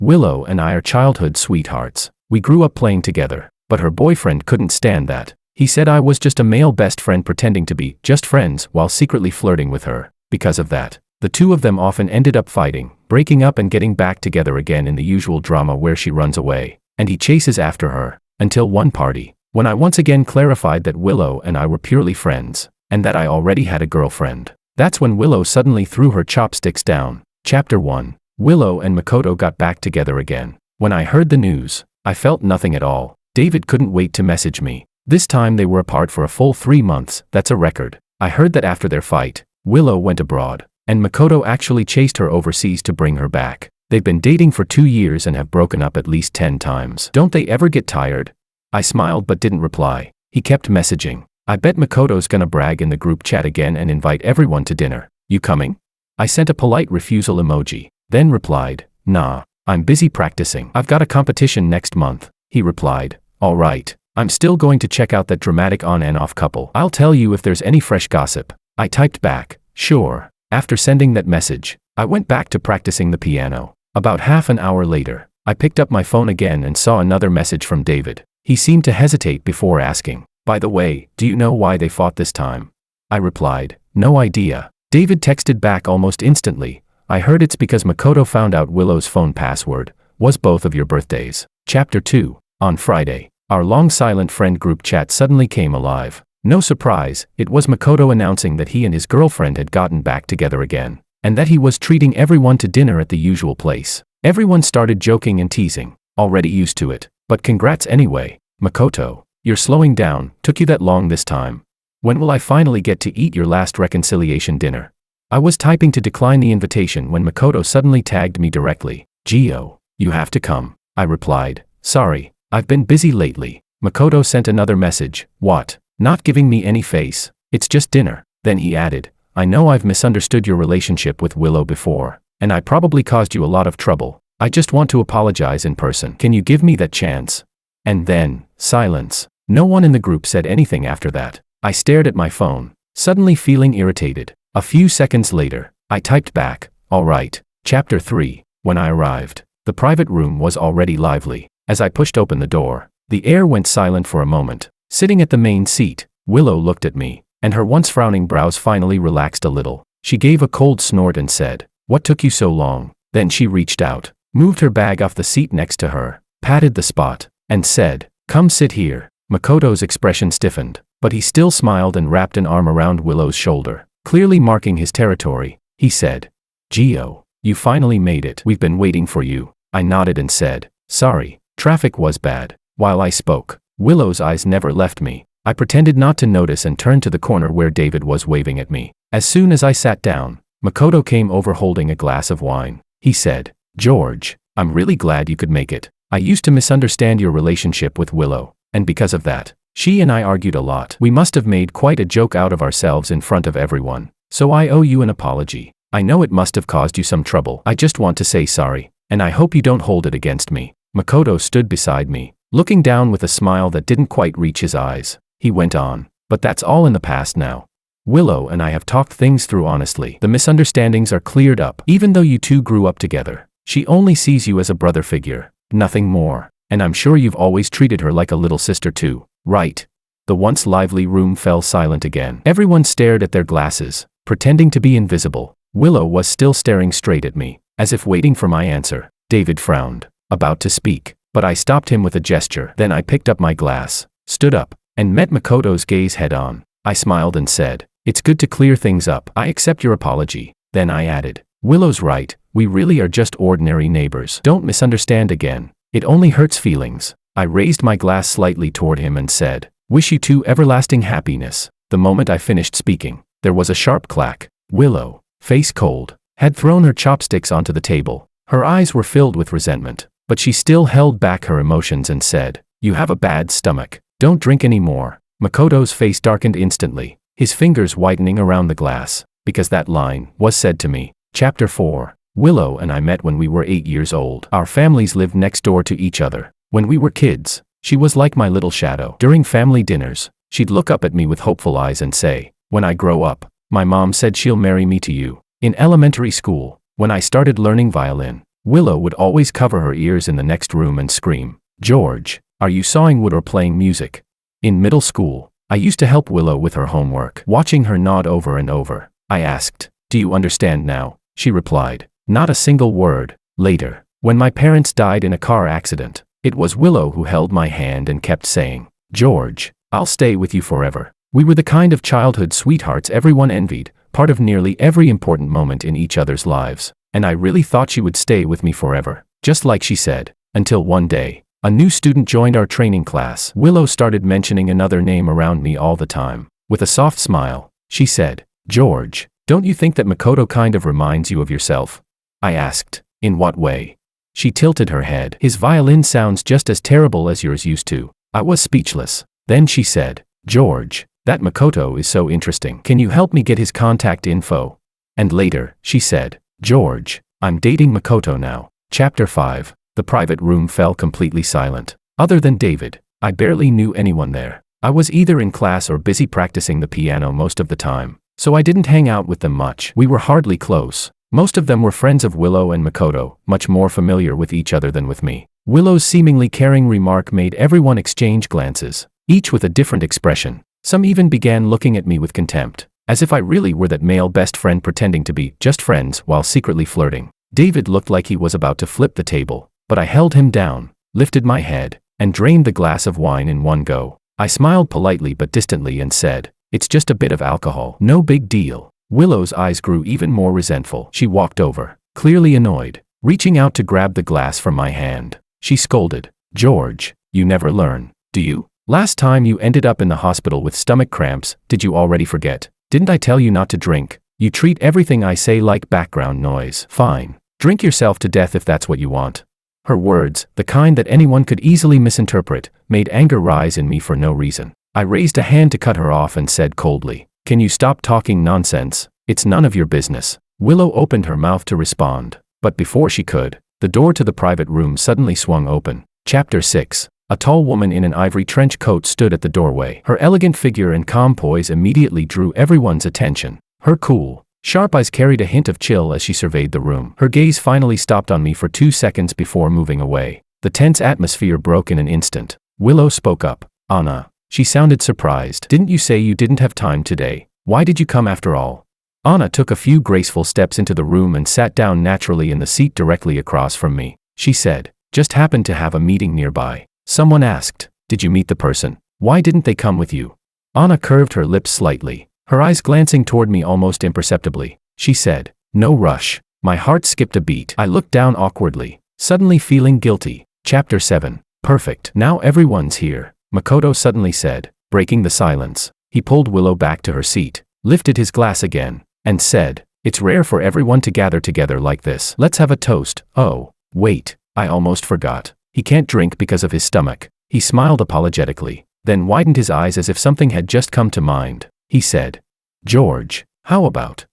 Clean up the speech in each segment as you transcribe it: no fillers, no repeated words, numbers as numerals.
Willow and I are childhood sweethearts. We grew up playing together, but her boyfriend couldn't stand that. He said I was just a male best friend pretending to be just friends while secretly flirting with her. Because of that, the two of them often ended up fighting, breaking up and getting back together again in the usual drama where she runs away, and he chases after her, until one party, when I once again clarified that Willow and I were purely friends, and that I already had a girlfriend. That's when Willow suddenly threw her chopsticks down. Chapter 1. Willow and Makoto got back together again. When I heard the news, I felt nothing at all. David couldn't wait to message me. This time they were apart for a full 3 months, that's a record. I heard that after their fight, Willow went abroad, and Makoto actually chased her overseas to bring her back. They've been dating for 2 years and have broken up at least 10 times. Don't they ever get tired? I smiled but didn't reply. He kept messaging. I bet Makoto's gonna brag in the group chat again and invite everyone to dinner. You coming? I sent a polite refusal emoji, then replied, nah, I'm busy practicing. I've got a competition next month. He replied, all right. I'm still going to check out that dramatic on and off couple. I'll tell you if there's any fresh gossip. I typed back, sure. After sending that message, I went back to practicing the piano. About half an hour later, I picked up my phone again and saw another message from David. He seemed to hesitate before asking, by the way, do you know why they fought this time? I replied, no idea. David texted back almost instantly, I heard it's because Makoto found out Willow's phone password was both of your birthdays. Chapter 2. On Friday, our long silent friend group chat suddenly came alive. No surprise, it was Makoto announcing that he and his girlfriend had gotten back together again, and that he was treating everyone to dinner at the usual place. Everyone started joking and teasing, already used to it, but congrats anyway. Makoto, you're slowing down, took you that long this time. When will I finally get to eat your last reconciliation dinner? I was typing to decline the invitation when Makoto suddenly tagged me directly. Gio, you have to come. I replied, sorry, I've been busy lately. Makoto sent another message, what? Not giving me any face, it's just dinner. Then he added, I know I've misunderstood your relationship with Willow before, and I probably caused you a lot of trouble. I just want to apologize in person. Can you give me that chance? And then, silence. No one in the group said anything after that. I stared at my phone, suddenly feeling irritated. A few seconds later, I typed back, all right. Chapter 3. When I arrived, the private room was already lively. As I pushed open the door, the air went silent for a moment. Sitting at the main seat, Willow looked at me, and her once frowning brows finally relaxed a little. She gave a cold snort and said, what took you so long? Then she reached out, moved her bag off the seat next to her, patted the spot, and said, come sit here. Makoto's expression stiffened, but he still smiled and wrapped an arm around Willow's shoulder, clearly marking his territory. He said, Gio, you finally made it. We've been waiting for you. I nodded and said, sorry, traffic was bad. While I spoke, Willow's eyes never left me. I pretended not to notice and turned to the corner where David was waving at me. As soon as I sat down, Makoto came over holding a glass of wine. He said, George, I'm really glad you could make it. I used to misunderstand your relationship with Willow, and because of that, she and I argued a lot. We must have made quite a joke out of ourselves in front of everyone, so I owe you an apology. I know it must have caused you some trouble. I just want to say sorry, and I hope you don't hold it against me. Makoto stood beside me, looking down with a smile that didn't quite reach his eyes. He went on, but that's all in the past now. Willow and I have talked things through honestly. The misunderstandings are cleared up. Even though you two grew up together, she only sees you as a brother figure, nothing more. And I'm sure you've always treated her like a little sister too, right? The once lively room fell silent again. Everyone stared at their glasses, pretending to be invisible. Willow was still staring straight at me, as if waiting for my answer. David frowned, about to speak, but I stopped him with a gesture. Then I picked up my glass, stood up, and met Makoto's gaze head on. I smiled and said, it's good to clear things up. I accept your apology. Then I added, Willow's right, we really are just ordinary neighbors. Don't misunderstand again. It only hurts feelings. I raised my glass slightly toward him and said, wish you two everlasting happiness. The moment I finished speaking, there was a sharp clack. Willow, face cold, had thrown her chopsticks onto the table. Her eyes were filled with resentment, but she still held back her emotions and said, you have a bad stomach. Don't drink any more. Makoto's face darkened instantly, his fingers whitening around the glass, because that line was said to me. Chapter 4. Willow and I met when we were 8 years old. Our families lived next door to each other. When we were kids, she was like my little shadow. During family dinners, she'd look up at me with hopeful eyes and say, when I grow up, my mom said she'll marry me to you. In elementary school, when I started learning violin, Willow would always cover her ears in the next room and scream, "George, are you sawing wood or playing music?" In middle school, I used to help Willow with her homework, watching her nod over and over. I asked, "Do you understand now?" She replied, "Not a single word." Later, when my parents died in a car accident, it was Willow who held my hand and kept saying, "George, I'll stay with you forever." We were the kind of childhood sweethearts everyone envied, part of nearly every important moment in each other's lives, and I really thought she would stay with me forever, just like she said, until one day, a new student joined our training class. Willow started mentioning another name around me all the time. With a soft smile, she said, "George, don't you think that Makoto kind of reminds you of yourself?" I asked, "In what way?" She tilted her head. "His violin sounds just as terrible as yours used to." I was speechless. Then she said, "George, that Makoto is so interesting. Can you help me get his contact info?" And later, she said, "George, I'm dating Makoto now." Chapter 5. The private room fell completely silent. Other than David, I barely knew anyone there. I was either in class or busy practicing the piano most of the time, so I didn't hang out with them much. We were hardly close. Most of them were friends of Willow and Makoto, much more familiar with each other than with me. Willow's seemingly caring remark made everyone exchange glances, each with a different expression. Some even began looking at me with contempt, as if I really were that male best friend pretending to be just friends while secretly flirting. David looked like he was about to flip the table, but I held him down, lifted my head, and drained the glass of wine in one go. I smiled politely but distantly and said, "It's just a bit of alcohol. No big deal." Willow's eyes grew even more resentful. She walked over, clearly annoyed, reaching out to grab the glass from my hand. She scolded, "George, you never learn, do you? Last time you ended up in the hospital with stomach cramps, did you already forget? Didn't I tell you not to drink? You treat everything I say like background noise. Fine. Drink yourself to death if that's what you want." Her words, the kind that anyone could easily misinterpret, made anger rise in me for no reason. I raised a hand to cut her off and said coldly, "Can you stop talking nonsense? It's none of your business." Willow opened her mouth to respond, but before she could, the door to the private room suddenly swung open. Chapter 6. A tall woman in an ivory trench coat stood at the doorway. Her elegant figure and calm poise immediately drew everyone's attention. Her cool, sharp eyes carried a hint of chill as she surveyed the room. Her gaze finally stopped on me for 2 seconds before moving away. The tense atmosphere broke in an instant. Willow spoke up. "Anna." She sounded surprised. "Didn't you say you didn't have time today? Why did you come after all?" Anna took a few graceful steps into the room and sat down naturally in the seat directly across from me. She said, "Just happened to have a meeting nearby." Someone asked, "Did you meet the person? Why didn't they come with you?" Anna curved her lips slightly, her eyes glancing toward me almost imperceptibly. She said, "No rush." My heart skipped a beat. I looked down awkwardly, suddenly feeling guilty. Chapter 7. Perfect. "Now everyone's here," Makoto suddenly said, breaking the silence. He pulled Willow back to her seat, lifted his glass again, and said, "It's rare for everyone to gather together like this. Let's have a toast." "Oh, wait, I almost forgot. He can't drink because of his stomach." He smiled apologetically, then widened his eyes as if something had just come to mind. He said, "George, how about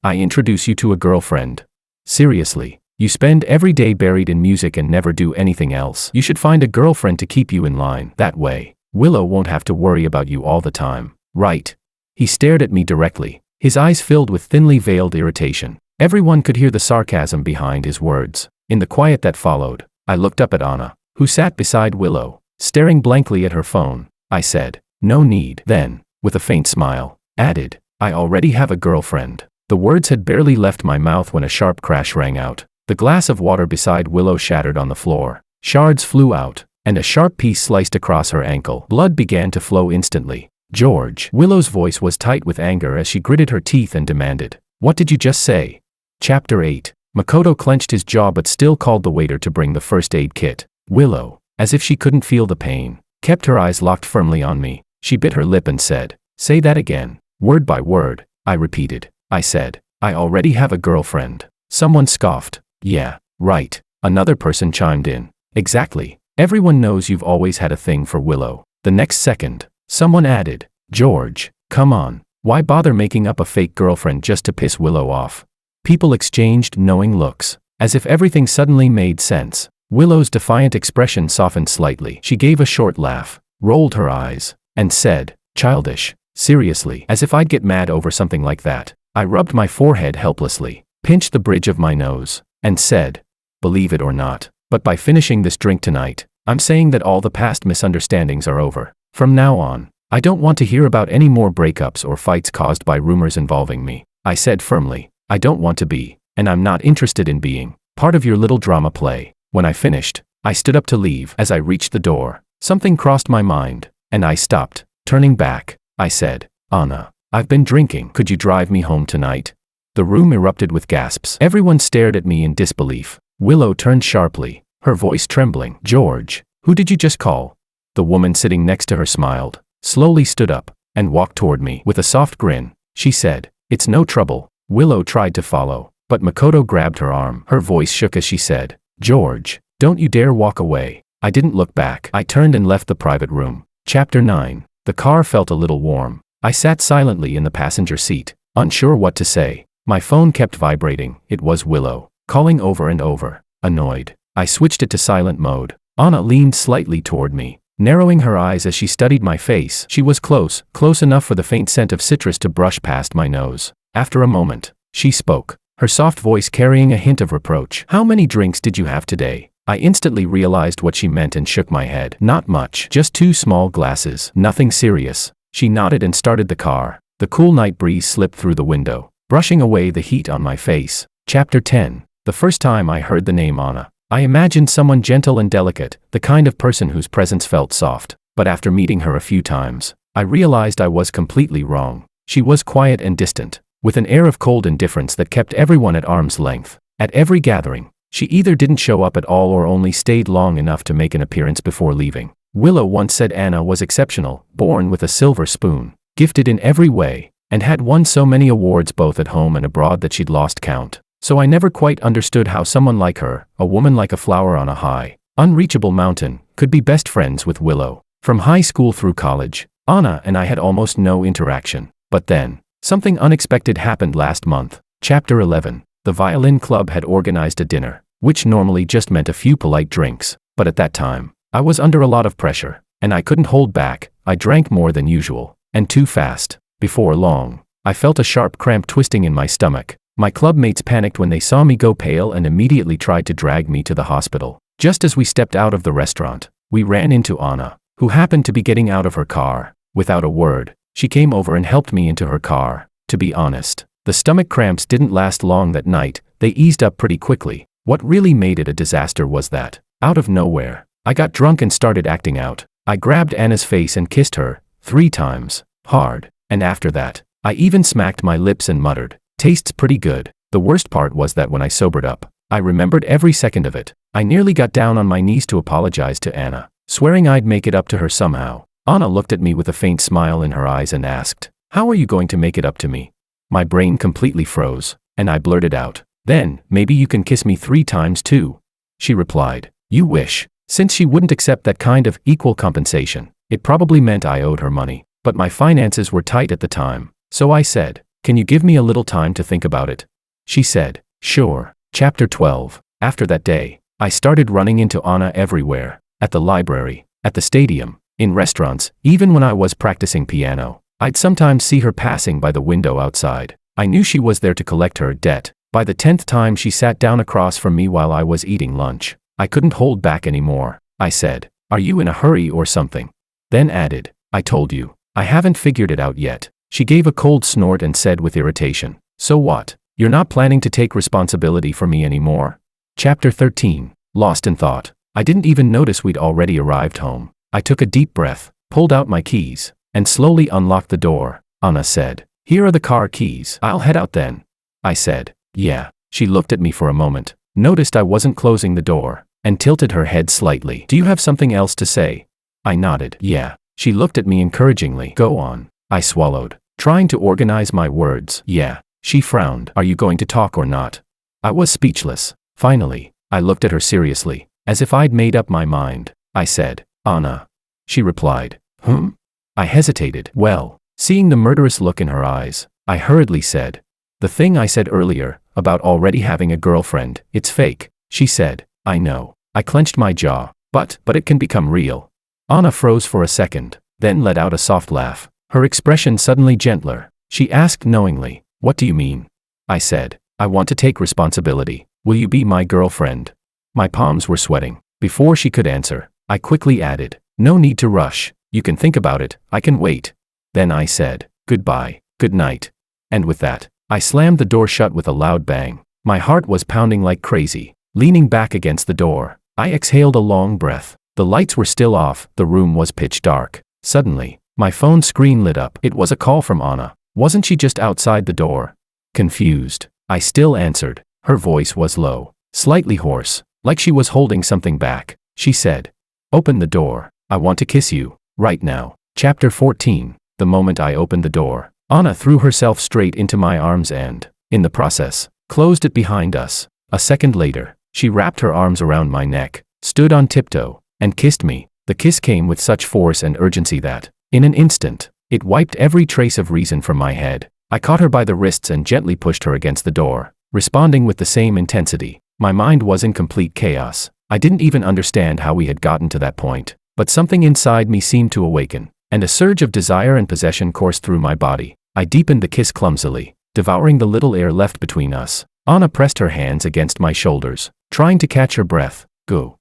I introduce you to a girlfriend? Seriously, you spend every day buried in music and never do anything else. You should find a girlfriend to keep you in line. That way, Willow won't have to worry about you all the time, right?" He stared at me directly, his eyes filled with thinly veiled irritation. Everyone could hear the sarcasm behind his words. In the quiet that followed, I looked up at Anna, who sat beside Willow, staring blankly at her phone. I said, "No need." Then, with a faint smile, added, "I already have a girlfriend." The words had barely left my mouth when a sharp crash rang out. The glass of water beside Willow shattered on the floor. Shards flew out, and a sharp piece sliced across her ankle. Blood began to flow instantly. "George." Willow's voice was tight with anger as she gritted her teeth and demanded, "What did you just say?" Chapter 8. Makoto clenched his jaw but still called the waiter to bring the first aid kit. Willow, as if she couldn't feel the pain, kept her eyes locked firmly on me. She bit her lip and said, "Say that again." Word by word, I repeated. I said, "I already have a girlfriend." Someone scoffed. "Yeah, right." Another person chimed in. "Exactly. Everyone knows you've always had a thing for Willow." The next second, someone added, "George, come on. Why bother making up a fake girlfriend just to piss Willow off?" People exchanged knowing looks, as if everything suddenly made sense. Willow's defiant expression softened slightly. She gave a short laugh, rolled her eyes, and said, "Childish. Seriously, as if I'd get mad over something like that." I rubbed my forehead helplessly, pinched the bridge of my nose, and said, believe it or not. But by finishing this drink tonight, I'm saying that all the past misunderstandings are over. From now on, I don't want to hear about any more breakups or fights caused by rumors involving me. I said firmly, I don't want to be, and I'm not interested in being, part of your little drama play. When I finished, I stood up to leave. As I reached the door, something crossed my mind, and I stopped. Turning back, I said, Anna, I've been drinking. Could you drive me home tonight? The room erupted with gasps. Everyone stared at me in disbelief. Willow turned sharply, her voice trembling. George, who did you just call? The woman sitting next to her smiled, slowly stood up, and walked toward me. With a soft grin, she said, it's no trouble. Willow tried to follow, but Makoto grabbed her arm. Her voice shook as she said, George, don't you dare walk away. I didn't look back. I turned and left the private room. Chapter 9. The car felt a little warm. I sat silently in the passenger seat, unsure what to say. My phone kept vibrating. It was Willow, calling over and over. Annoyed, I switched it to silent mode. Anna leaned slightly toward me, narrowing her eyes as she studied my face. She was close enough for the faint scent of citrus to brush past my nose. After a moment, she spoke, her soft voice carrying a hint of reproach. How many drinks did you have today? I instantly realized what she meant and shook my head. Not much, just 2 small glasses, nothing serious. She nodded and started the car. The cool night breeze slipped through the window, brushing away the heat on my face. Chapter 10. The first time I heard the name Anna, I imagined someone gentle and delicate, the kind of person whose presence felt soft. But after meeting her a few times, I realized I was completely wrong. She was quiet and distant, with an air of cold indifference that kept everyone at arm's length. At every gathering, she either didn't show up at all or only stayed long enough to make an appearance before leaving. Willow once said Anna was exceptional, born with a silver spoon, gifted in every way, and had won so many awards both at home and abroad that she'd lost count. So I never quite understood how someone like her, a woman like a flower on a high, unreachable mountain, could be best friends with Willow. From high school through college, Anna and I had almost no interaction. But then, something unexpected happened last month. Chapter 11. The violin club had organized a dinner, which normally just meant a few polite drinks. But at that time, I was under a lot of pressure, and I couldn't hold back. I drank more than usual, and too fast. Before long, I felt a sharp cramp twisting in my stomach. My club mates panicked when they saw me go pale and immediately tried to drag me to the hospital. Just as we stepped out of the restaurant, we ran into Anna, who happened to be getting out of her car. Without a word, she came over and helped me into her car. To be honest, the stomach cramps didn't last long that night. They eased up pretty quickly. What really made it a disaster was that, out of nowhere, I got drunk and started acting out. I grabbed Anna's face and kissed her 3 times, hard, and after that, I even smacked my lips and muttered, tastes pretty good. The worst part was that when I sobered up, I remembered every second of it. I nearly got down on my knees to apologize to Anna, swearing I'd make it up to her somehow. Anna looked at me with a faint smile in her eyes and asked, how are you going to make it up to me? My brain completely froze, and I blurted out, then, maybe you can kiss me 3 times too. She replied, you wish. Since she wouldn't accept that kind of equal compensation, it probably meant I owed her money. But my finances were tight at the time, so I said, can you give me a little time to think about it? She said, sure. Chapter 12. After that day, I started running into Anna everywhere, at the library, at the stadium, in restaurants, even when I was practicing piano. I'd sometimes see her passing by the window outside. I knew she was there to collect her debt. By the 10th time she sat down across from me while I was eating lunch. I couldn't hold back anymore. I said, are you in a hurry or something? Then added, I told you, I haven't figured it out yet. She gave a cold snort and said with irritation, so what? You're not planning to take responsibility for me anymore? Chapter 13. Lost in thought. I didn't even notice we'd already arrived home. I took a deep breath, pulled out my keys, and slowly unlocked the door. Anna said, here are the car keys. I'll head out then. I said, yeah. She looked at me for a moment, noticed I wasn't closing the door, and tilted her head slightly. Do you have something else to say? I nodded, yeah. She looked at me encouragingly. Go on. I swallowed, trying to organize my words. Yeah. She frowned. Are you going to talk or not? I was speechless. Finally, I looked at her seriously, as if I'd made up my mind. I said, Anna. She replied, I hesitated. Well, seeing the murderous look in her eyes, I hurriedly said, the thing I said earlier, about already having a girlfriend, it's fake. She said, I know. I clenched my jaw. But it can become real. Anna froze for a second, then let out a soft laugh, her expression suddenly gentler. She asked knowingly, what do you mean? I said, I want to take responsibility. Will you be my girlfriend? My palms were sweating. Before she could answer, I quickly added, "No need to rush. You can think about it, I can wait." Then I said, "Goodbye, good night." And with that, I slammed the door shut with a loud bang. My heart was pounding like crazy. Leaning back against the door, I exhaled a long breath. The lights were still off, the room was pitch dark. Suddenly, my phone screen lit up. It was a call from Anna. Wasn't she just outside the door? Confused, I still answered. Her voice was low, slightly hoarse, like she was holding something back. She said, "Open the door. I want to kiss you, right now." Chapter 14. The moment I opened the door, Anna threw herself straight into my arms and, in the process, closed it behind us. A second later, she wrapped her arms around my neck, stood on tiptoe, and kissed me. The kiss came with such force and urgency that, in an instant, it wiped every trace of reason from my head. I caught her by the wrists and gently pushed her against the door, responding with the same intensity. My mind was in complete chaos. I didn't even understand how we had gotten to that point, but something inside me seemed to awaken, and a surge of desire and possession coursed through my body. I deepened the kiss clumsily, devouring the little air left between us. Anna pressed her hands against my shoulders, trying to catch her breath. "Go,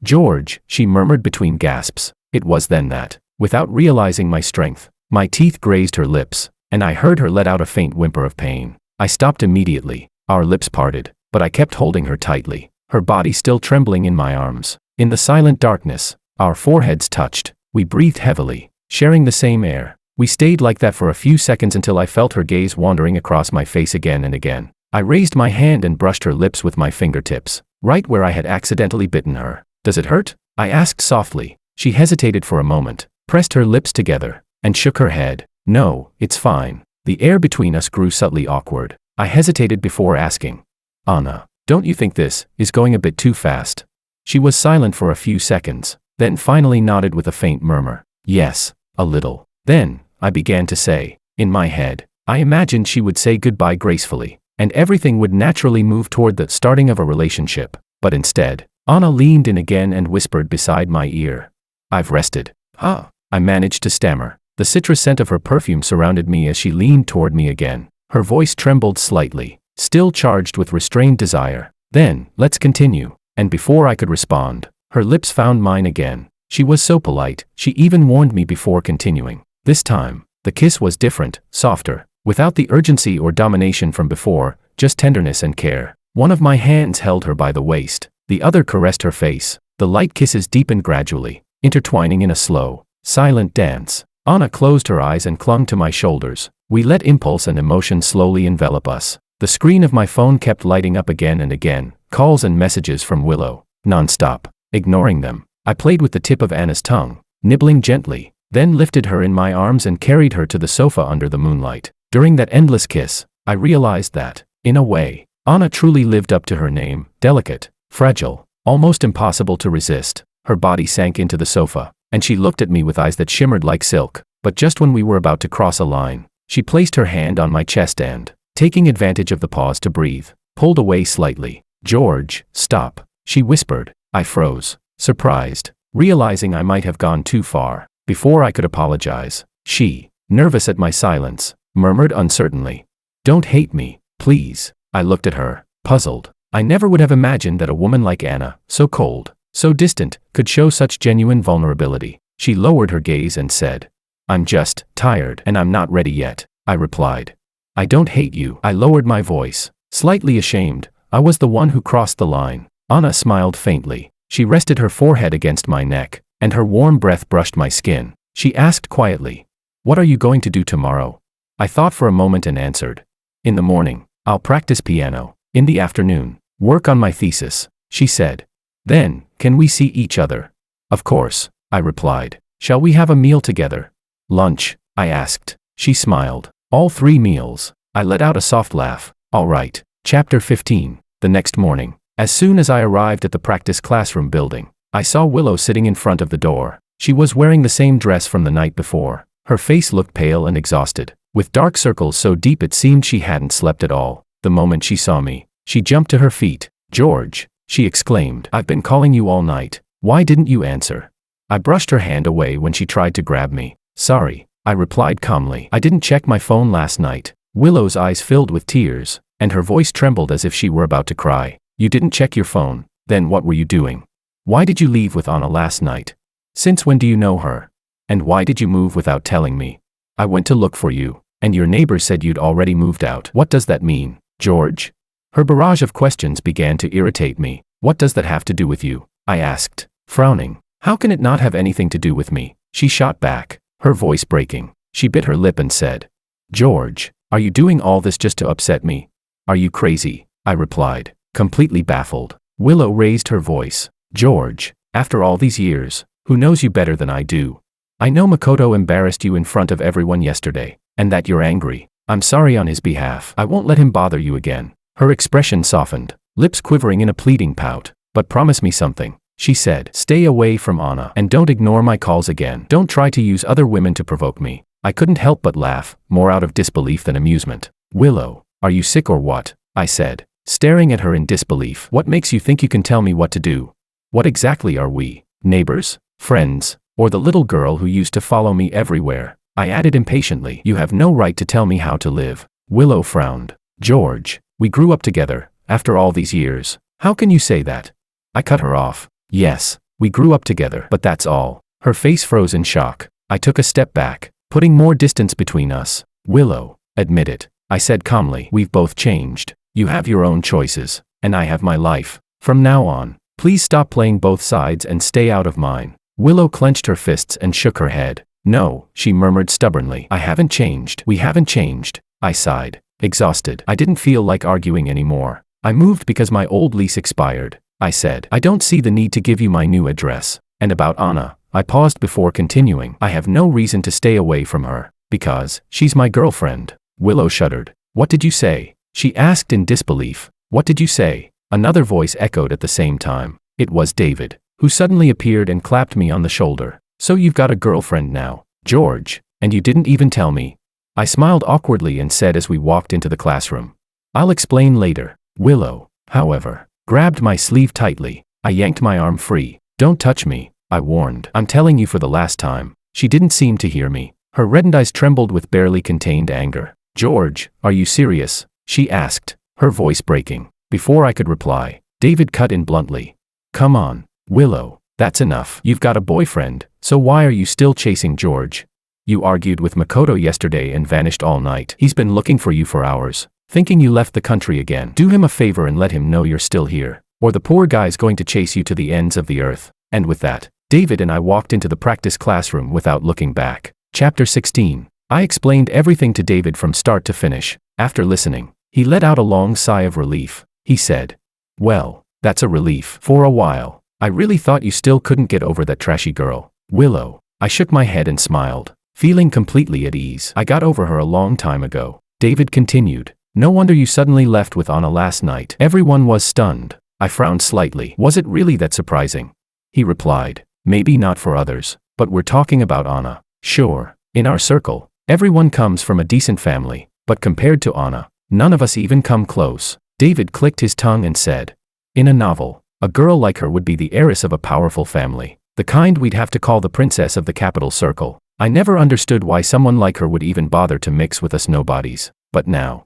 George," she murmured between gasps. It was then that, without realizing my strength, my teeth grazed her lips, and I heard her let out a faint whimper of pain. I stopped immediately. Our lips parted, but I kept holding her tightly, her body still trembling in my arms. In the silent darkness, our foreheads touched. We breathed heavily, sharing the same air. We stayed like that for a few seconds until I felt her gaze wandering across my face again and again. I raised my hand and brushed her lips with my fingertips, right where I had accidentally bitten her. "Does it hurt?" I asked softly. She hesitated for a moment, pressed her lips together, and shook her head. "No, it's fine." The air between us grew subtly awkward. I hesitated before asking, "Anna, don't you think this is going a bit too fast?" She was silent for a few seconds, then finally nodded with a faint murmur. "Yes, a little." Then, I began to say, in my head, I imagined she would say goodbye gracefully, and everything would naturally move toward the starting of a relationship. But instead, Anna leaned in again and whispered beside my ear, "I've rested." "Ah," I managed to stammer. The citrus scent of her perfume surrounded me as she leaned toward me again. Her voice trembled slightly, still charged with restrained desire. "Then, let's continue." And before I could respond, her lips found mine again. She was so polite, she even warned me before continuing. This time, the kiss was different, softer, without the urgency or domination from before, just tenderness and care. One of my hands held her by the waist, the other caressed her face. The light kisses deepened gradually, intertwining in a slow, silent dance. Anna closed her eyes and clung to my shoulders. We let impulse and emotion slowly envelop us. The screen of my phone kept lighting up again and again, calls and messages from Willow, non-stop. Ignoring them, I played with the tip of Anna's tongue, nibbling gently, then lifted her in my arms and carried her to the sofa under the moonlight. During that endless kiss, I realized that, in a way, Anna truly lived up to her name, delicate, fragile, almost impossible to resist. Her body sank into the sofa, and she looked at me with eyes that shimmered like silk. But just when we were about to cross a line, she placed her hand on my chest and, taking advantage of the pause to breathe, pulled away slightly. "George, stop," she whispered. I froze, surprised, realizing I might have gone too far. Before I could apologize, she, nervous at my silence, murmured uncertainly, "Don't hate me, please." I looked at her, puzzled. I never would have imagined that a woman like Anna, so cold, so distant, could show such genuine vulnerability. She lowered her gaze and said, "I'm just tired and I'm not ready yet," I replied. "I don't hate you." I lowered my voice, slightly ashamed. I was the one who crossed the line. Anna smiled faintly. She rested her forehead against my neck, and her warm breath brushed my skin. She asked quietly, "What are you going to do tomorrow?" I thought for a moment and answered, "In the morning, I'll practice piano. In the afternoon, work on my thesis." She said, "Then, can we see each other?" "Of course," I replied. "Shall we have a meal together?" "Lunch?" I asked. She smiled. "All 3 meals." I let out a soft laugh. "All right." Chapter 15. The next morning, as soon as I arrived at the practice classroom building, I saw Willow sitting in front of the door. She was wearing the same dress from the night before. Her face looked pale and exhausted, with dark circles so deep it seemed she hadn't slept at all. The moment she saw me, she jumped to her feet. "George," she exclaimed, "I've been calling you all night. Why didn't you answer?" I brushed her hand away when she tried to grab me. "Sorry," I replied calmly. "I didn't check my phone last night." Willow's eyes filled with tears, and her voice trembled as if she were about to cry. "You didn't check your phone? Then what were you doing? Why did you leave with Anna last night? Since when do you know her? And why did you move without telling me? I went to look for you, and your neighbors said you'd already moved out. What does that mean, George? Her barrage of questions began to irritate me. What does that have to do with you? I asked, frowning. How can it not have anything to do with me? She shot back, her voice breaking. She bit her lip and said, George, are you doing all this just to upset me? Are you crazy? I replied, completely baffled. Willow raised her voice. George, after all these years, who knows you better than I do? I know Makoto embarrassed you in front of everyone yesterday, and that you're angry. I'm sorry on his behalf. I won't let him bother you again. Her expression softened, lips quivering in a pleading pout. But promise me something, she said. Stay away from Anna and don't ignore my calls again. Don't try to use other women to provoke me. I couldn't help but laugh, more out of disbelief than amusement. Willow, are you sick or what? I said, staring at her in disbelief. What makes you think you can tell me what to do? What exactly are we? Neighbors? Friends? Or the little girl who used to follow me everywhere? I added impatiently. You have no right to tell me how to live. Willow frowned. George, we grew up together, after all these years. How can you say that? I cut her off. Yes, we grew up together, but that's all. Her face froze in shock. I took a step back, putting more distance between us. Willow, admit it, I said calmly. We've both changed. You have your own choices, and I have my life. From now on, please stop playing both sides and stay out of mine. Willow clenched her fists and shook her head. No, she murmured stubbornly. I haven't changed. We haven't changed. I sighed, exhausted. I didn't feel like arguing anymore. I moved because my old lease expired, I said. I don't see the need to give you my new address. And about Anna, I paused before continuing. I have no reason to stay away from her, because she's my girlfriend. Willow shuddered. What did you say? She asked in disbelief. What did you say? Another voice echoed at the same time. It was David, who suddenly appeared and clapped me on the shoulder. So you've got a girlfriend now, George, and you didn't even tell me. I smiled awkwardly and said as we walked into the classroom. I'll explain later. Willow, however, grabbed my sleeve tightly. I yanked my arm free. Don't touch me, I warned. I'm telling you for the last time. She didn't seem to hear me. Her reddened eyes trembled with barely contained anger. George, are you serious? She asked, her voice breaking. Before I could reply, David cut in bluntly. Come on, Willow, that's enough. You've got a boyfriend, so why are you still chasing George? You argued with Makoto yesterday and vanished all night. He's been looking for you for hours, thinking you left the country again. Do him a favor and let him know you're still here, or the poor guy's going to chase you to the ends of the earth. And with that, David and I walked into the practice classroom without looking back. Chapter 16. I explained everything to David from start to finish. After listening, he let out a long sigh of relief. He said, well, that's a relief. For a while, I really thought you still couldn't get over that trashy girl, Willow. I shook my head and smiled, feeling completely at ease. I got over her a long time ago. David continued. No wonder you suddenly left with Anna last night. Everyone was stunned. I frowned slightly. Was it really that surprising? He replied. Maybe not for others, but we're talking about Anna. Sure, in our circle, everyone comes from a decent family, but compared to Anna, none of us even come close. David clicked his tongue and said, in a novel, a girl like her would be the heiress of a powerful family, the kind we'd have to call the princess of the capital circle. I never understood why someone like her would even bother to mix with us nobodies, but now,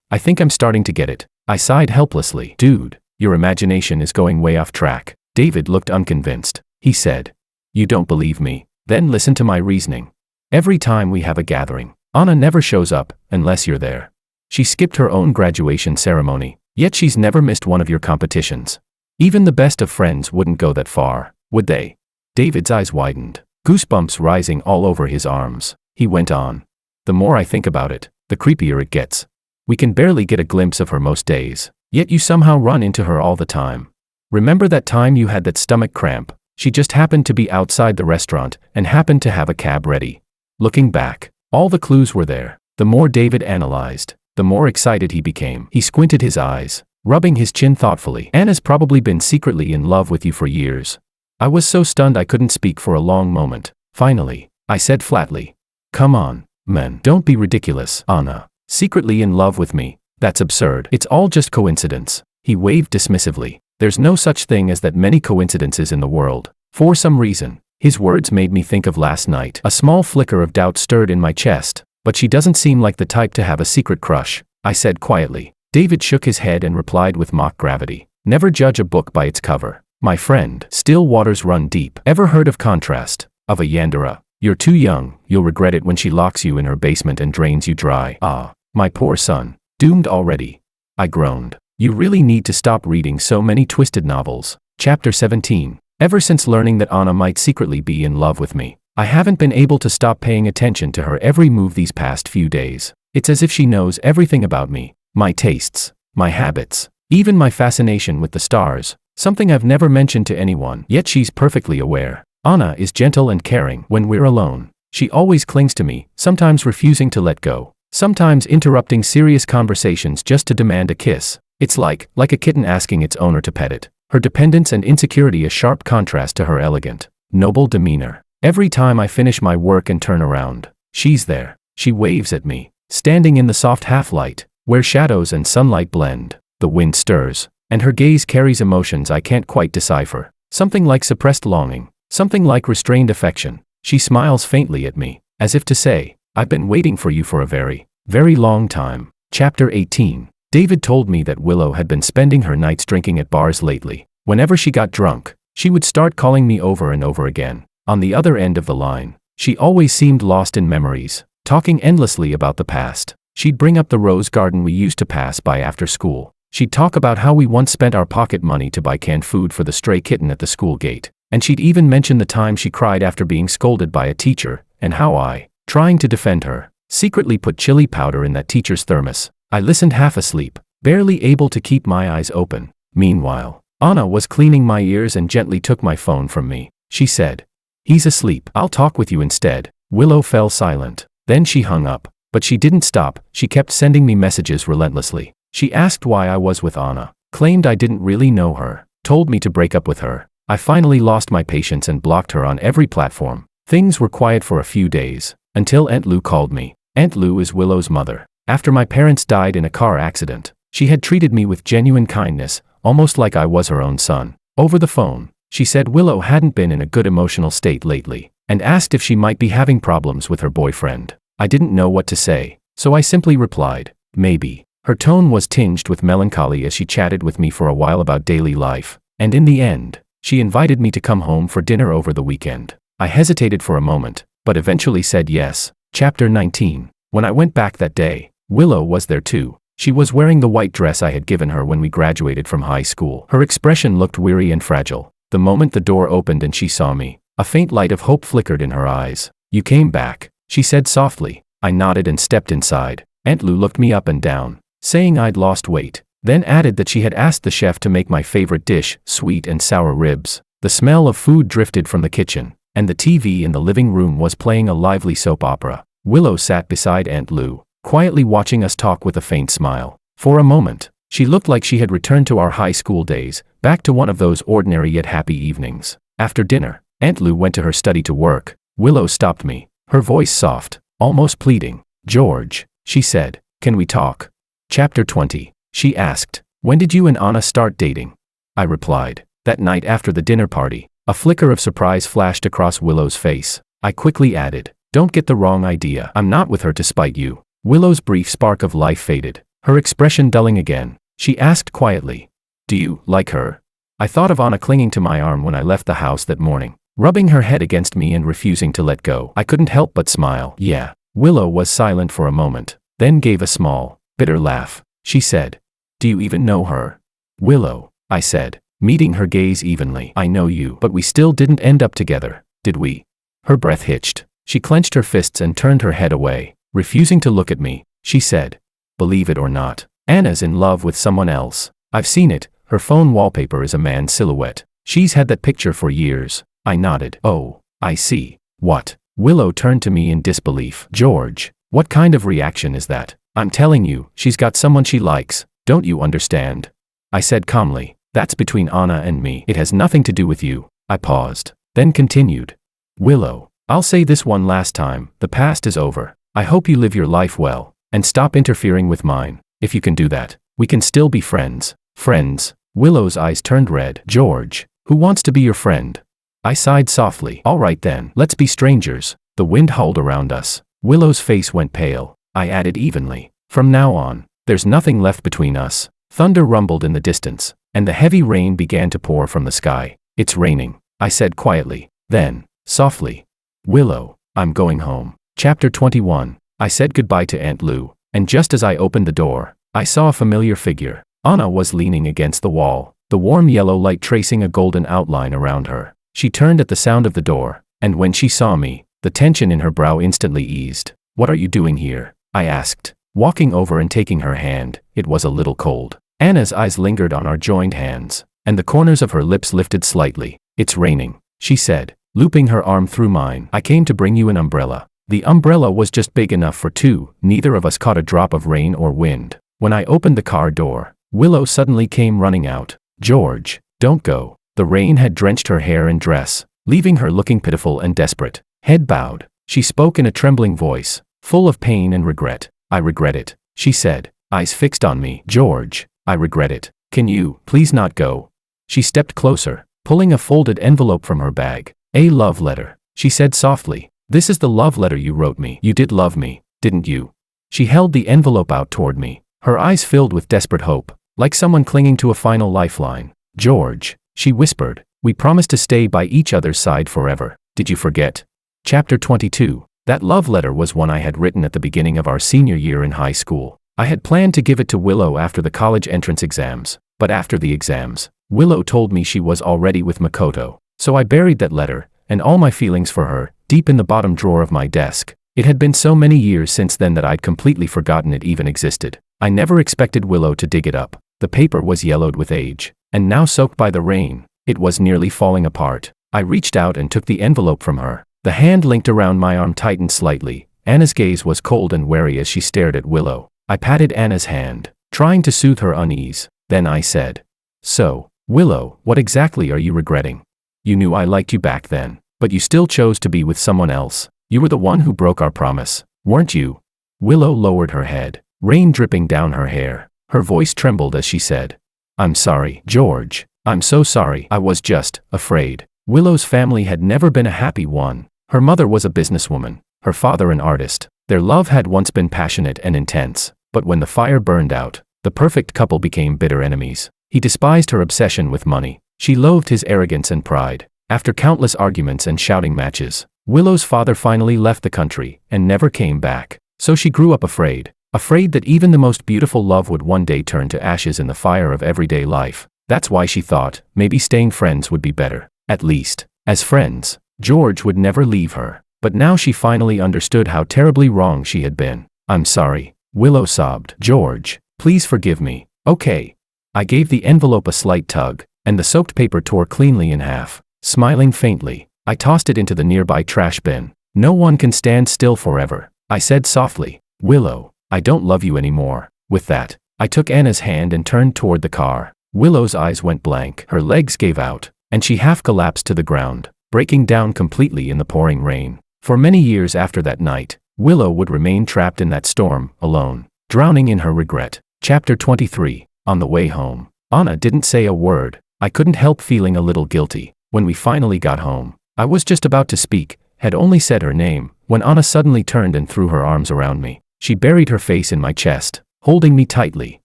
I think I'm starting to get it. I sighed helplessly. Dude, your imagination is going way off track. David looked unconvinced. He said, you don't believe me? Then listen to my reasoning. Every time we have a gathering, Anna never shows up, unless you're there. She skipped her own graduation ceremony, yet she's never missed one of your competitions. Even the best of friends wouldn't go that far, would they? David's eyes widened, goosebumps rising all over his arms. He went on. The more I think about it, the creepier it gets. We can barely get a glimpse of her most days, yet you somehow run into her all the time. Remember that time you had that stomach cramp? She just happened to be outside the restaurant and happened to have a cab ready. Looking back, all the clues were there. The more David analyzed, the more excited he became. He squinted his eyes, rubbing his chin thoughtfully. Anna's probably been secretly in love with you for years. I was so stunned I couldn't speak for a long moment. Finally, I said flatly, come on, man, don't be ridiculous. Anna, secretly in love with me? That's absurd. It's all just coincidence. He waved dismissively. There's no such thing as that many coincidences in the world. For some reason, his words made me think of last night. A small flicker of doubt stirred in my chest. But she doesn't seem like the type to have a secret crush, I said quietly. David shook his head and replied with mock gravity. Never judge a book by its cover. My friend, still waters run deep. Ever heard of Contrast? Of a Yandere? You're too young, you'll regret it when she locks you in her basement and drains you dry. Ah, my poor son. Doomed already. I groaned. You really need to stop reading so many twisted novels. Chapter 17. Ever since learning that Anna might secretly be in love with me, I haven't been able to stop paying attention to her every move these past few days. It's as if she knows everything about me, my tastes, my habits, even my fascination with the stars, something I've never mentioned to anyone, yet she's perfectly aware. Anna is gentle and caring when we're alone. She always clings to me, sometimes refusing to let go, sometimes interrupting serious conversations just to demand a kiss. It's like a kitten asking its owner to pet it. Her dependence and insecurity a sharp contrast to her elegant, noble demeanor. Every time I finish my work and turn around, she's there. She waves at me, standing in the soft half-light, where shadows and sunlight blend. The wind stirs, and her gaze carries emotions I can't quite decipher. Something like suppressed longing, something like restrained affection. She smiles faintly at me, as if to say, I've been waiting for you for a very, very long time. Chapter 18. David told me that Willow had been spending her nights drinking at bars lately. Whenever she got drunk, she would start calling me over and over again. On the other end of the line, she always seemed lost in memories, talking endlessly about the past. She'd bring up the rose garden we used to pass by after school. She'd talk about how we once spent our pocket money to buy canned food for the stray kitten at the school gate. And she'd even mention the time she cried after being scolded by a teacher, and how I, trying to defend her, secretly put chili powder in that teacher's thermos. I listened half asleep, barely able to keep my eyes open. Meanwhile, Anna was cleaning my ears and gently took my phone from me. She said, "He's asleep. I'll talk with you instead." Willow fell silent. Then she hung up. But she didn't stop. She kept sending me messages relentlessly. She asked why I was with Anna, claimed I didn't really know her, told me to break up with her. I finally lost my patience and blocked her on every platform. Things were quiet for a few days, until Aunt Lou called me. Aunt Lou is Willow's mother. After my parents died in a car accident, she had treated me with genuine kindness, almost like I was her own son. Over the phone, she said Willow hadn't been in a good emotional state lately, and asked if she might be having problems with her boyfriend. I didn't know what to say, so I simply replied, maybe. Her tone was tinged with melancholy as she chatted with me for a while about daily life, and in the end, she invited me to come home for dinner over the weekend. I hesitated for a moment, but eventually said yes. Chapter 19. When I went back that day, Willow was there too. She was wearing the white dress I had given her when we graduated from high school. Her expression looked weary and fragile. The moment the door opened and she saw me, a faint light of hope flickered in her eyes. "You came back," she said softly. I nodded and stepped inside. Aunt Lou looked me up and down, saying I'd lost weight, then added that she had asked the chef to make my favorite dish, sweet and sour ribs. The smell of food drifted from the kitchen, and the TV in the living room was playing a lively soap opera. Willow sat beside Aunt Lou, quietly watching us talk with a faint smile. For a moment, she looked like she had returned to our high school days, back to one of those ordinary yet happy evenings. After dinner, Aunt Lou went to her study to work. Willow stopped me, her voice soft, almost pleading. "George," she said, "can we talk?" Chapter 20. She asked, "When did you and Anna start dating?" I replied, "That night after the dinner party." A flicker of surprise flashed across Willow's face. I quickly added, "Don't get the wrong idea. I'm not with her to spite you." Willow's brief spark of life faded, her expression dulling again. She asked quietly, "Do you like her?" I thought of Anna clinging to my arm when I left the house that morning, rubbing her head against me and refusing to let go. I couldn't help but smile. "Yeah." Willow was silent for a moment, then gave a small, bitter laugh. She said, "Do you even know her?" "Willow," I said, meeting her gaze evenly. "I know you, but we still didn't end up together, did we?" Her breath hitched. She clenched her fists and turned her head away, refusing to look at me. She said, "Believe it or not, Anna's in love with someone else. I've seen it. Her phone wallpaper is a man's silhouette. She's had that picture for years." I nodded. "Oh, I see. What?" Willow turned to me in disbelief. "George, what kind of reaction is that? I'm telling you, she's got someone she likes. Don't you understand?" I said calmly, "That's between Anna and me. It has nothing to do with you." I paused, then continued. "Willow, I'll say this one last time. The past is over. I hope you live your life well, and stop interfering with mine. If you can do that, we can still be friends." "Friends?" Willow's eyes turned red. "George, who wants to be your friend?" I sighed softly. "All right then, let's be strangers." The wind howled around us. Willow's face went pale. I added evenly, "From now on, there's nothing left between us." Thunder rumbled in the distance, and the heavy rain began to pour from the sky. It's raining, I said quietly. Then, softly, Willow, I'm going home. Chapter 21. I said goodbye to Aunt Lou, and just as I opened the door, I saw a familiar figure. Anna was leaning against the wall, the warm yellow light tracing a golden outline around her. She turned at the sound of the door, and when she saw me, the tension in her brow instantly eased. What are you doing here? I asked, walking over and taking her hand. It was a little cold. Anna's eyes lingered on our joined hands, and the corners of her lips lifted slightly. It's raining, she said, looping her arm through mine. I came to bring you an umbrella. The umbrella was just big enough for two. Neither of us caught a drop of rain or wind. When I opened the car door, Willow suddenly came running out. George, don't go. The rain had drenched her hair and dress, leaving her looking pitiful and desperate. Head bowed, she spoke in a trembling voice, full of pain and regret. I regret it, she said, eyes fixed on me. George, I regret it. Can you please not go? She stepped closer, pulling a folded envelope from her bag. A love letter, she said softly. This is the love letter you wrote me. You did love me, didn't you? She held the envelope out toward me, her eyes filled with desperate hope, like someone clinging to a final lifeline. George, she whispered, we promised to stay by each other's side forever. Did you forget? Chapter 22. That love letter was one I had written at the beginning of our senior year in high school. I had planned to give it to Willow after the college entrance exams, but after the exams, Willow told me she was already with Makoto. So I buried that letter, and all my feelings for her, deep in the bottom drawer of my desk. It had been so many years since then that I'd completely forgotten it even existed. I never expected Willow to dig it up. The paper was yellowed with age, and now soaked by the rain. It was nearly falling apart. I reached out and took the envelope from her. The hand linked around my arm tightened slightly. Anna's gaze was cold and wary as she stared at Willow. I patted Anna's hand, trying to soothe her unease. Then I said, so, Willow, what exactly are you regretting? You knew I liked you back then, but you still chose to be with someone else. You were the one who broke our promise, weren't you? Willow lowered her head, rain dripping down her hair. Her voice trembled as she said, I'm sorry, George. I'm so sorry. I was just afraid. Willow's family had never been a happy one. Her mother was a businesswoman, her father an artist. Their love had once been passionate and intense, but when the fire burned out, the perfect couple became bitter enemies. He despised her obsession with money. She loathed his arrogance and pride. After countless arguments and shouting matches, Willow's father finally left the country and never came back. So she grew up afraid that even the most beautiful love would one day turn to ashes in the fire of everyday life. That's why she thought, maybe staying friends would be better. At least, as friends, George would never leave her. But now she finally understood how terribly wrong she had been. I'm sorry, Willow sobbed. George, please forgive me. Okay. I gave the envelope a slight tug, and the soaked paper tore cleanly in half. Smiling faintly, I tossed it into the nearby trash bin. No one can stand still forever, I said softly. Willow, I don't love you anymore. With that, I took Anna's hand and turned toward the car. Willow's eyes went blank, her legs gave out, and she half collapsed to the ground, breaking down completely in the pouring rain. For many years after that night, Willow would remain trapped in that storm, alone, drowning in her regret. Chapter 23. On the way home, Anna didn't say a word. I couldn't help feeling a little guilty. When we finally got home, I was just about to speak, had only said her name, when Anna suddenly turned and threw her arms around me. She buried her face in my chest, holding me tightly,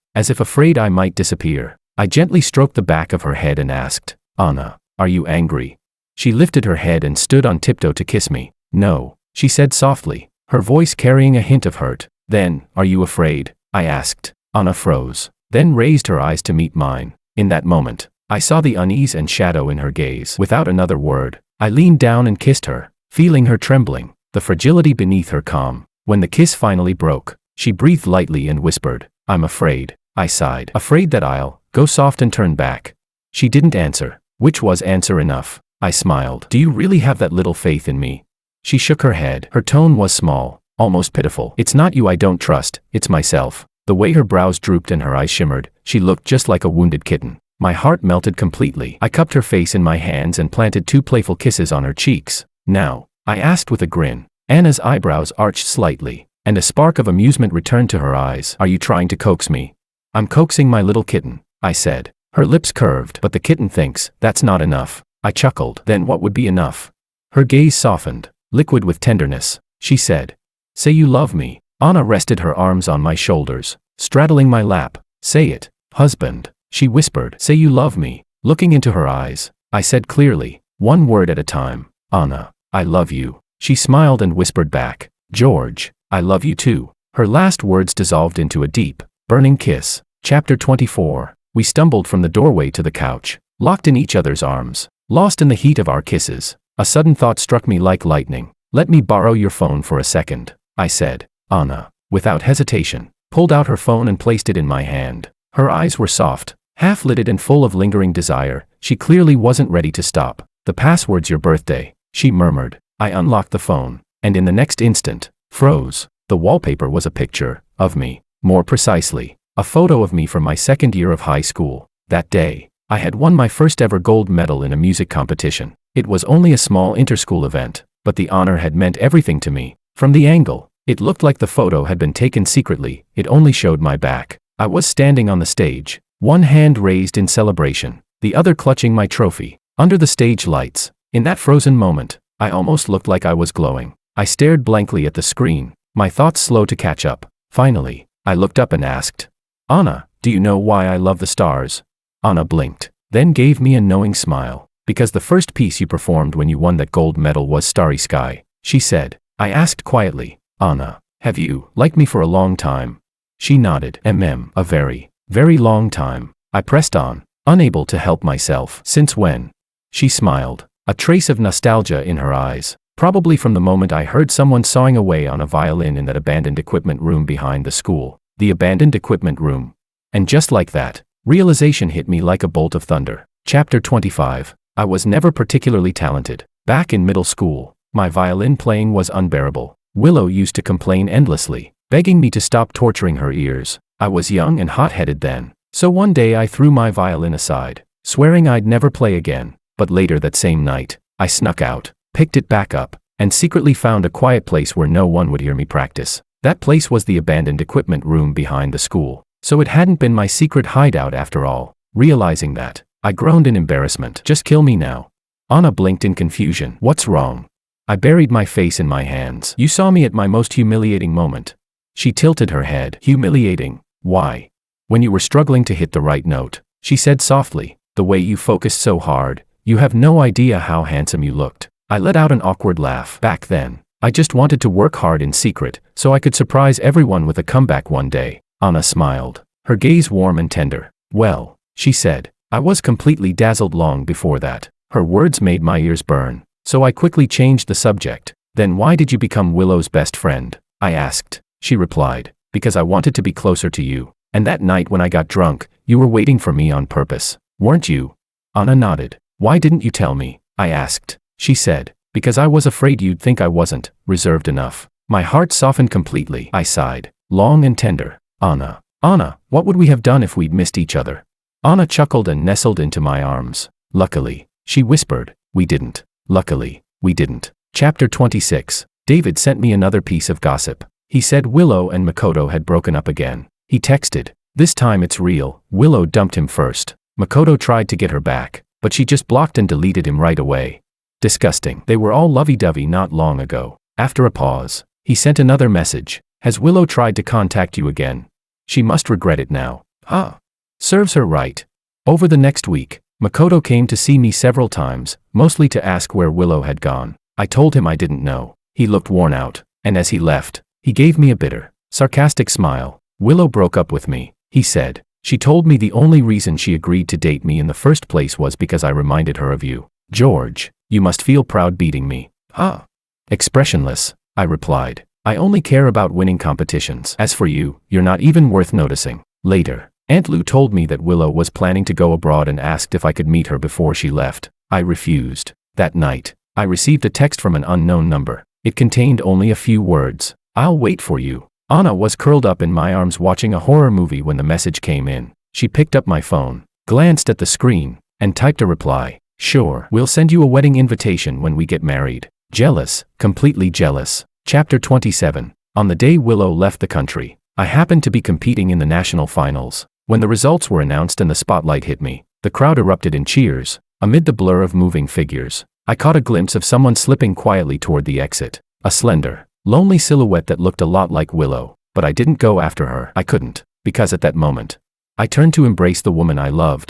as if afraid I might disappear. I gently stroked the back of her head and asked, Anna, are you angry? She lifted her head and stood on tiptoe to kiss me. No, she said softly, her voice carrying a hint of hurt. Then, are you afraid? I asked. Anna froze, then raised her eyes to meet mine. In that moment, I saw the unease and shadow in her gaze. Without another word, I leaned down and kissed her, feeling her trembling, the fragility beneath her calm. When the kiss finally broke, she breathed lightly and whispered, I'm afraid. I sighed, afraid that I'll go soft and turn back. She didn't answer, which was answer enough. I smiled. Do you really have that little faith in me? She shook her head. Her tone was small, almost pitiful. It's not you I don't trust, it's myself. The way her brows drooped and her eyes shimmered, she looked just like a wounded kitten. My heart melted completely. I cupped her face in my hands and planted 2 playful kisses on her cheeks. Now, I asked with a grin. Anna's eyebrows arched slightly, and a spark of amusement returned to her eyes. Are you trying to coax me? I'm coaxing my little kitten, I said. Her lips curved. But the kitten thinks that's not enough. I chuckled. Then what would be enough? Her gaze softened, liquid with tenderness. She said, say you love me. Anna rested her arms on my shoulders, straddling my lap. Say it, husband. She whispered, say you love me. Looking into her eyes, I said clearly, one word at a time, Anna, I love you. She smiled and whispered back, George, I love you too. Her last words dissolved into a deep, burning kiss. Chapter 24. We stumbled from the doorway to the couch, locked in each other's arms, lost in the heat of our kisses. A sudden thought struck me like lightning. Let me borrow your phone for a second, I said. Anna, without hesitation, pulled out her phone and placed it in my hand. Her eyes were soft, half-lidded and full of lingering desire. She clearly wasn't ready to stop. The password's your birthday, she murmured. I unlocked the phone, and in the next instant, froze. The wallpaper was a picture of me. More precisely, a photo of me from my second year of high school. That day, I had won my first ever gold medal in a music competition. It was only a small inter-school event, but the honor had meant everything to me. From the angle, it looked like the photo had been taken secretly. It only showed my back. I was standing on the stage, one hand raised in celebration, the other clutching my trophy, under the stage lights. In that frozen moment, I almost looked like I was glowing. I stared blankly at the screen, my thoughts slow to catch up. Finally, I looked up and asked, Anna, do you know why I love the stars? Anna blinked, then gave me a knowing smile. Because the first piece you performed when you won that gold medal was Starry Sky, she said. I asked quietly, Anna, have you liked me for a long time? She nodded, a very, very long time. I pressed on, unable to help myself. Since when? She smiled, a trace of nostalgia in her eyes. Probably from the moment I heard someone sawing away on a violin in that abandoned equipment room behind the school. The abandoned equipment room. And just like that, realization hit me like a bolt of thunder. Chapter 25. I was never particularly talented. Back in middle school, my violin playing was unbearable. Willow used to complain endlessly, begging me to stop torturing her ears. I was young and hot-headed then, so one day I threw my violin aside, swearing I'd never play again. But later that same night, I snuck out, picked it back up, and secretly found a quiet place where no one would hear me practice. That place was the abandoned equipment room behind the school, so it hadn't been my secret hideout after all. Realizing that, I groaned in embarrassment. Just kill me now. Anna blinked in confusion. What's wrong? I buried my face in my hands. You saw me at my most humiliating moment. She tilted her head. Humiliating? Why? When you were struggling to hit the right note, she said softly, the way you focused so hard, you have no idea how handsome you looked. I let out an awkward laugh. Back then, I just wanted to work hard in secret, so I could surprise everyone with a comeback one day. Anna smiled, her gaze warm and tender. Well, she said, I was completely dazzled long before that. Her words made my ears burn, so I quickly changed the subject. Then why did you become Willow's best friend? I asked. She replied, because I wanted to be closer to you. And that night when I got drunk, you were waiting for me on purpose, weren't you? Anna nodded. Why didn't you tell me? I asked. She said, because I was afraid you'd think I wasn't reserved enough. My heart softened completely. I sighed, long and tender. Anna, what would we have done if we'd missed each other? Anna chuckled and nestled into my arms. Luckily, she whispered, we didn't. Luckily, we didn't. Chapter 26. David sent me another piece of gossip. He said Willow and Makoto had broken up again. He texted, this time it's real. Willow dumped him first. Makoto tried to get her back, but she just blocked and deleted him right away. Disgusting. They were all lovey-dovey not long ago. After a pause, he sent another message. Has Willow tried to contact you again? She must regret it now. Serves her right. Over the next week, Makoto came to see me several times, mostly to ask where Willow had gone. I told him I didn't know. He looked worn out, and as he left, he gave me a bitter, sarcastic smile. Willow broke up with me, he said. She told me the only reason she agreed to date me in the first place was because I reminded her of you. George, you must feel proud beating me. Expressionless, I replied. I only care about winning competitions. As for you, you're not even worth noticing. Later, Aunt Lou told me that Willow was planning to go abroad and asked if I could meet her before she left. I refused. That night, I received a text from an unknown number. It contained only a few words. I'll wait for you. Anna was curled up in my arms watching a horror movie when the message came in. She picked up my phone, glanced at the screen, and typed a reply. Sure, we'll send you a wedding invitation when we get married. Jealous, completely jealous. Chapter 27. On the day Willow left the country, I happened to be competing in the national finals. When the results were announced and the spotlight hit me, the crowd erupted in cheers. Amid the blur of moving figures, I caught a glimpse of someone slipping quietly toward the exit. A slender, lonely silhouette that looked a lot like Willow, but I didn't go after her. I couldn't, because at that moment, I turned to embrace the woman I loved,